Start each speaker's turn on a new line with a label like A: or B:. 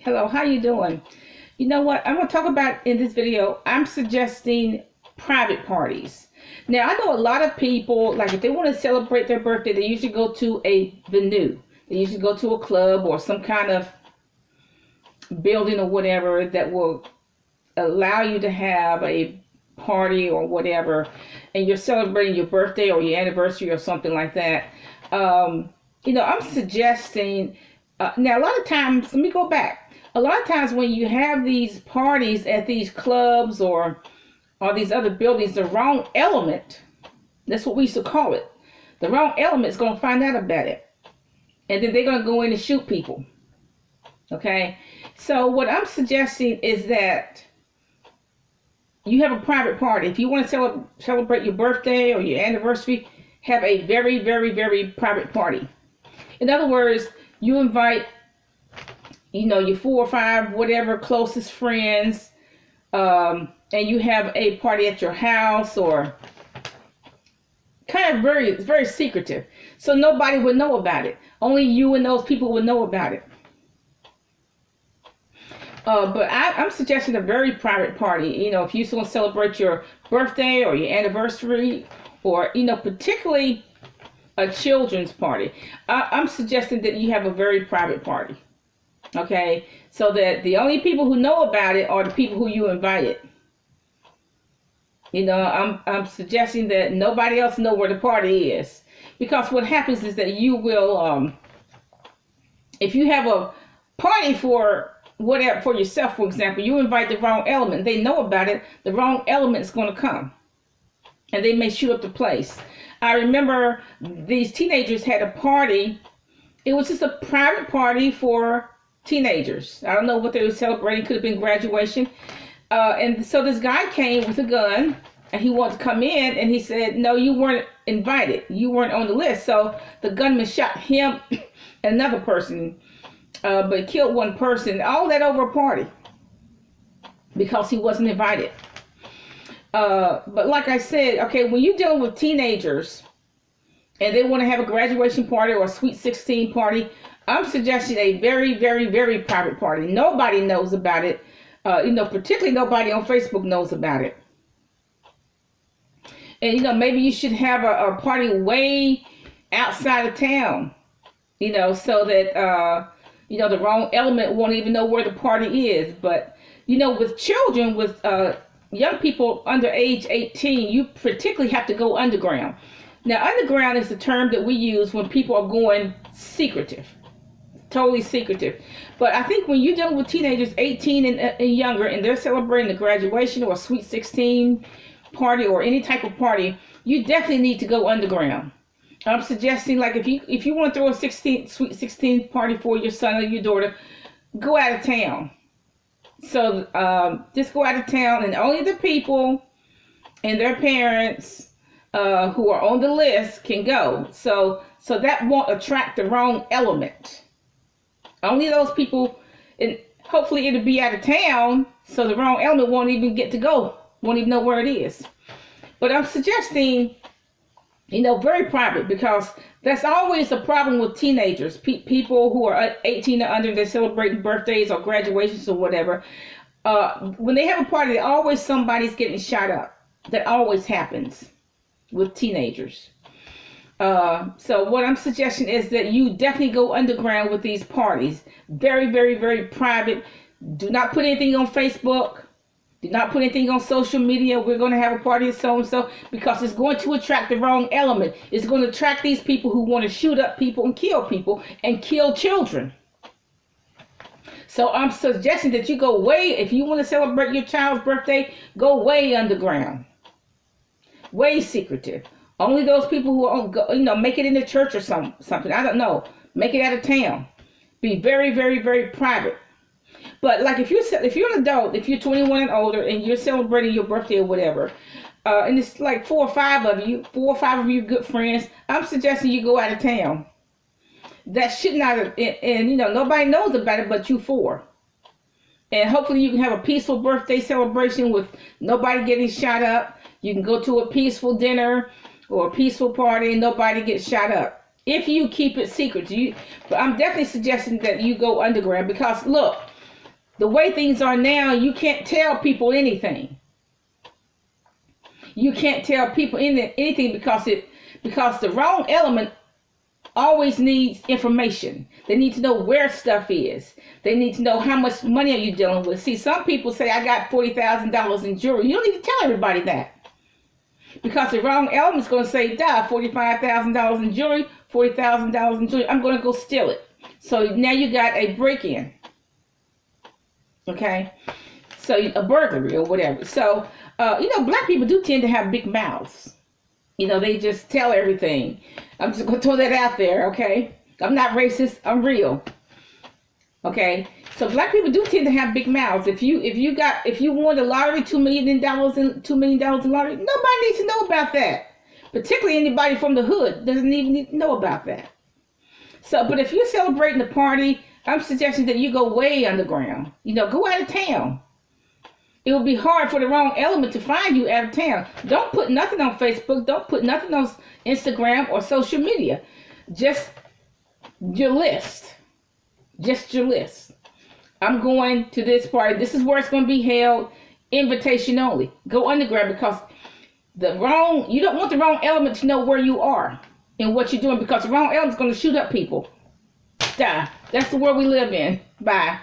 A: Hello, how you doing? You know what? I'm going to talk about in this video. I'm suggesting private parties. Now, I know a lot of people, like if they want to celebrate their birthday, they usually go to a venue. They usually go to a club or some kind of building or whatever that will allow you to have a party or whatever, and you're celebrating your birthday or your anniversary or something like that. I'm suggesting, now a lot of times, let me go back. A lot of times when you have these parties at these clubs or these other buildings, the wrong element, that's what we used to call it, the wrong element is going to find out about it. And then they're going to go in and shoot people. Okay? So what I'm suggesting is that you have a private party. If you want to celebrate your birthday or your anniversary, have a very, very, very private party. In other words, you invite, your 4 or 5, whatever, closest friends, and you have a party at your house, or kind of very, very secretive. So nobody would know about it. Only you and those people would know about it. But I'm suggesting a very private party. If you want to celebrate your birthday or your anniversary, or, particularly a children's party, I'm suggesting that you have a very private party. Okay? So that the only people who know about it are the people who you invited. I'm suggesting that nobody else know where the party is. Because what happens is that you will, if you have a party for whatever, for yourself, for example, you invite the wrong element, they know about it, the wrong element is going to come. And they may shoot up the place. I remember these teenagers had a party. It was just a private party for teenagers. I don't know what they were celebrating. Could have been graduation. And so this guy came with a gun, and he wanted to come in, and he said, no, you weren't invited. You weren't on the list. So the gunman shot him and another person, but killed one person. All that over a party because he wasn't invited. But like I said, okay, when you're dealing with teenagers and they want to have a graduation party or a sweet 16 party, I'm suggesting a very, very, very private party. Nobody knows about it. Particularly nobody on Facebook knows about it. And, maybe you should have a party way outside of town, so that, the wrong element won't even know where the party is. But, with children, with young people under age 18, you particularly have to go underground. Now, underground is the term that we use when people are going secretive. Totally secretive. But I think when you're dealing with teenagers 18 and younger, and they're celebrating a graduation or a sweet 16 party or any type of party, you definitely need to go underground. I'm suggesting, like, if you want to throw a sweet 16 party for your son or your daughter, go out of town. So just go out of town, and only the people and their parents who are on the list can go. So that won't attract the wrong element. Only those people, and hopefully it'll be out of town, so the wrong element won't even get to go, won't even know where it is. But I'm suggesting, very private, because that's always a problem with teenagers. People who are 18 or under, they're celebrating birthdays or graduations or whatever. When they have a party, always somebody's getting shot up. That always happens with teenagers. So what I'm suggesting is that you definitely go underground with these parties. Very, very, very private. Do not put anything on Facebook. Do not put anything on social media. We're going to have a party of so-and-so, because it's going to attract the wrong element. It's going to attract these people who want to shoot up people and kill children. So I'm suggesting that you go if you want to celebrate your child's birthday, go way underground. Way secretive. Only those people who make it in the church or something. I don't know. Make it out of town. Be very, very, very private. But like if you're an adult, if you're 21 and older, and you're celebrating your birthday or whatever, and it's like 4 or 5 of you good friends, I'm suggesting you go out of town. That should not have, and nobody knows about it but you 4. And hopefully you can have a peaceful birthday celebration with nobody getting shot up. You can go to a peaceful dinner or a peaceful party and nobody gets shot up. If you keep it secret. But I'm definitely suggesting that you go underground, because look, The way things are now, you can't tell people anything. You can't tell people anything because the wrong element always needs information. They need to know where stuff is. They need to know how much money are you dealing with. See, some people say, I got $40,000 in jewelry. You don't need to tell everybody that. Because the wrong element's going to say, $45,000 in jewelry, $40,000 in jewelry. I'm going to go steal it. So now you got a break-in. Okay? So a burglary or whatever. So, black people do tend to have big mouths. They just tell everything. I'm just going to throw that out there, okay? I'm not racist. I'm real. Okay? So black people do tend to have big mouths. If you won the lottery, $2 million in lottery, nobody needs to know about that. Particularly anybody from the hood doesn't even need to know about that. So, but if you're celebrating the party, I'm suggesting that you go way underground. Go out of town. It will be hard for the wrong element to find you out of town. Don't put nothing on Facebook. Don't put nothing on Instagram or social media. Just your list. Just your list. I'm going to this party. This is where it's going to be held. Invitation only. Go underground because you don't want the wrong element to know where you are and what you're doing because the wrong element's going to shoot up people. Die. That's the world we live in. Bye.